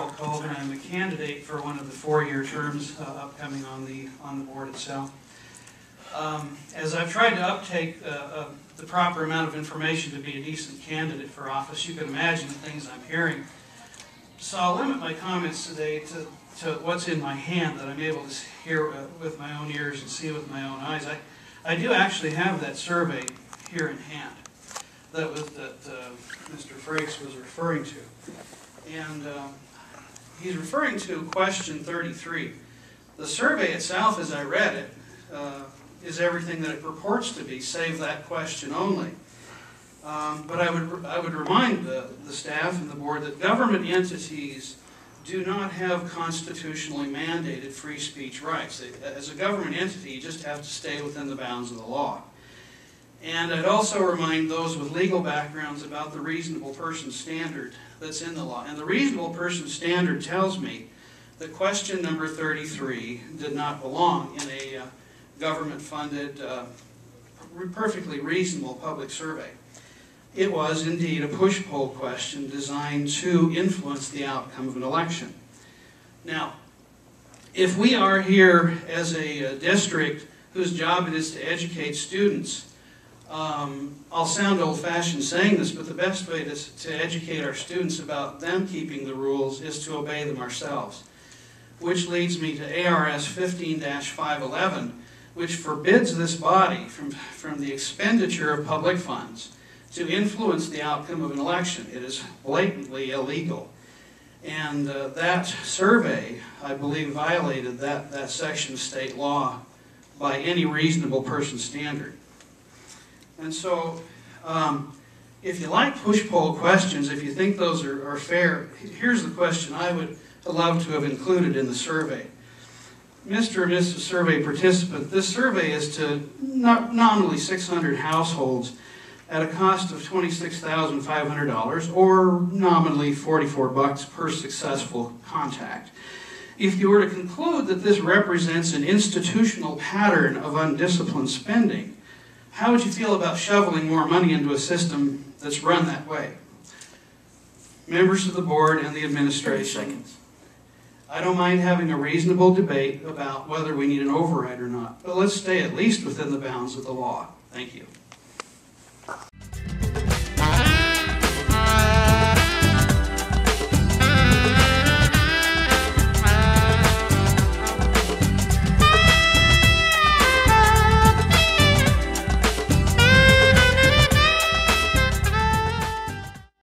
Daryl Colvin. I'm a candidate for one of the 4-year terms upcoming on the board itself. As I've tried to uptake the proper amount of information to be a decent candidate for office, you can imagine the things I'm hearing. So I'll limit my comments today to what's in my hand that I'm able to hear with my own ears and see with my own eyes. I do actually have that survey here in hand that Mr. Frakes was referring to. And he's referring to question 33. The survey itself, as I read it, is everything that it purports to be, save that question only. But I would remind the staff and the board that government entities do not have constitutionally mandated free speech rights. As a government entity, you just have to stay within the bounds of the law. And I'd also remind those with legal backgrounds about the reasonable person standard that's in the law. And the reasonable person standard tells me that question number 33 did not belong in a government-funded, perfectly reasonable public survey. It was indeed a push-poll question designed to influence the outcome of an election. Now, if we are here as a district whose job it is to educate students, I'll sound old-fashioned saying this, but the best way to educate our students about them keeping the rules is to obey them ourselves. Which leads me to A.R.S. 15-511, which forbids this body from the expenditure of public funds to influence the outcome of an election. It is blatantly illegal. And that survey, I believe, violated that section of state law by any reasonable person standard. And so, if you like push-poll questions, if you think those are fair, here's the question I would love to have included in the survey. Mr. and Mrs. Survey participant, this survey is to nominally 600 households at a cost of $26,500, or nominally $44 per successful contact. If you were to conclude that this represents an institutional pattern of undisciplined spending, how would you feel about shoveling more money into a system that's run that way? Members of the board and the administration, 30 seconds. I don't mind having a reasonable debate about whether we need an override or not, but let's stay at least within the bounds of the law. Thank you.